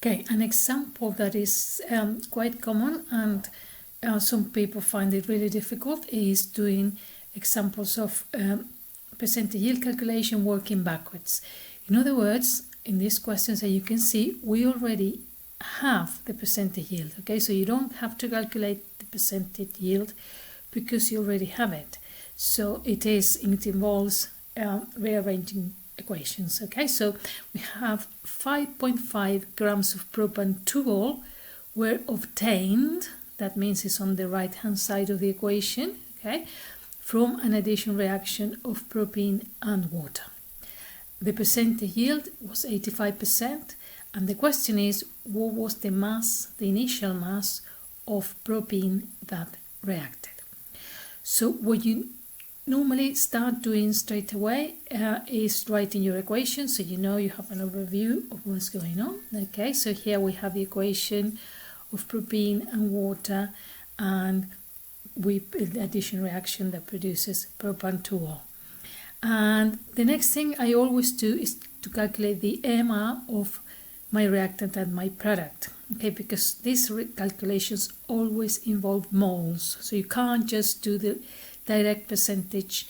Okay, an example that is quite common and some people find it really difficult is doing examples of percentage yield calculation working backwards. In other words, in these questions that you can see, we already have the percentage yield. Okay, so you don't have to calculate the percentage yield because you already have it. So it involves rearranging equations. Okay, so we have 5.5 grams of propan-2-ol were obtained, that means it's on the right hand side of the equation, okay, from an addition reaction of propene and water. The percentage yield was 85%, and the question is, what was the mass, the initial mass of propene that reacted? So what you normally start doing straight away is writing your equation, so you know you have an overview of what's going on. Okay, so here we have the equation of propene and water, and the addition reaction that produces propan-2-ol. And the next thing I always do is to calculate the AMR of my reactant and my product. Okay, because these calculations always involve moles, so you can't just do the direct percentage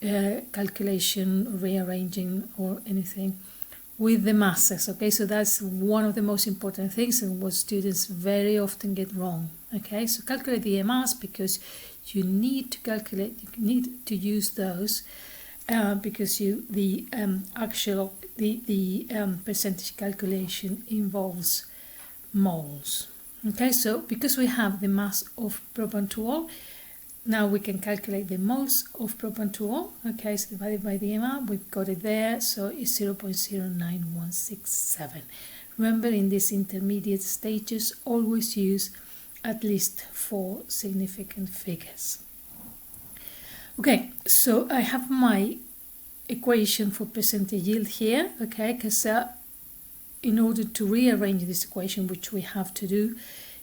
calculation, rearranging or anything with the masses. Okay, so that's one of the most important things and what students very often get wrong. Okay, so calculate the MRs because you need to calculate, you need to use those because the percentage calculation involves moles. Okay, so because we have the mass of propan-2-ol, now we can calculate the moles of propan-2-ol. Okay, so divided by the MR, we've got it there, so it's 0.09167. Remember, in these intermediate stages, always use at least 4 significant figures. Okay, so I have my equation for percentage yield here, okay, because in order to rearrange this equation, which we have to do,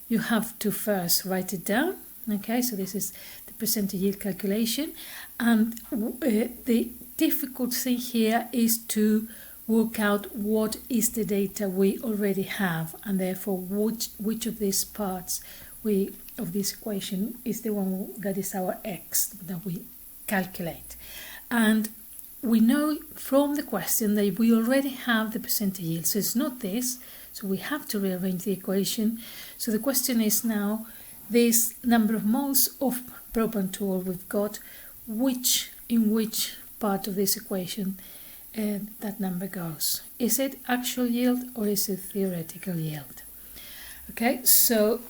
you have to first write it down. Okay, so this is the percentage yield calculation, and the difficult thing here is to work out what is the data we already have, and therefore which of these parts of this equation is the one that is our x that we calculate. And we know from the question that we already have the percentage yield, so it's not this, so we have to rearrange the equation. So the question is now, this number of moles of propan-2-ol we've got, in which part of this equation that number goes. Is it actual yield or is it theoretical yield? Okay, so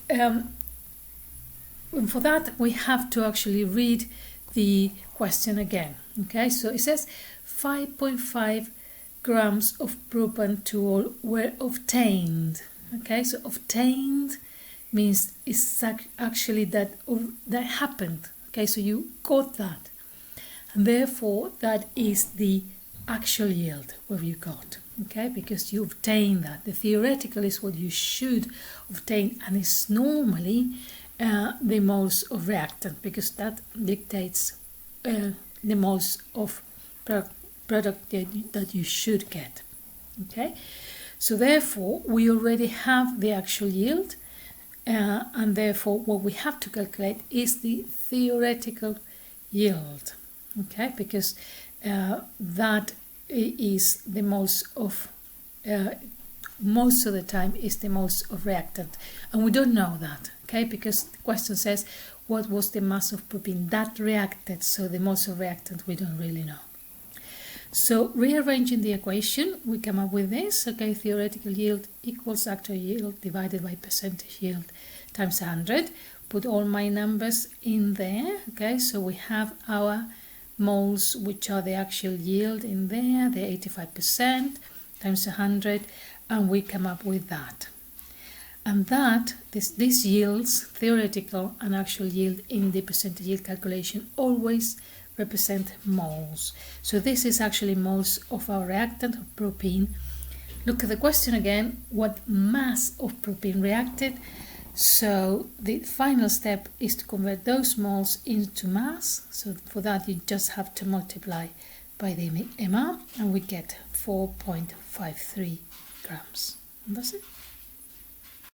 for that we have to actually read the question again. Okay, so it says 5.5 grams of propan-2-ol were obtained. Okay, so obtained means it's actually that happened. Okay, so you got that, and therefore that is the actual yield where you got. Okay, because you obtain that. The theoretical is what you should obtain, and it's normally the moles of reactant, because that dictates the moles of product that you should get. Okay, so therefore we already have the actual yield. And therefore what we have to calculate is the theoretical yield, okay, because that is the moles of most of the time is the moles of reactant, and we don't know that, okay, because the question says what was the mass of propene that reacted, so the moles of reactant we don't really know. So rearranging the equation, we come up with this. Okay, theoretical yield equals actual yield divided by percentage yield times 100. Put all my numbers in there. Okay, so we have our moles, which are the actual yield in there, the 85% times 100, and we come up with that. And that, this yields, theoretical and actual yield in the percentage yield calculation, always represent moles. So this is actually moles of our reactant of propene. Look at the question again, what mass of propene reacted? So the final step is to convert those moles into mass. So for that you just have to multiply by the MR, and we get 4.53 grams. And that's it.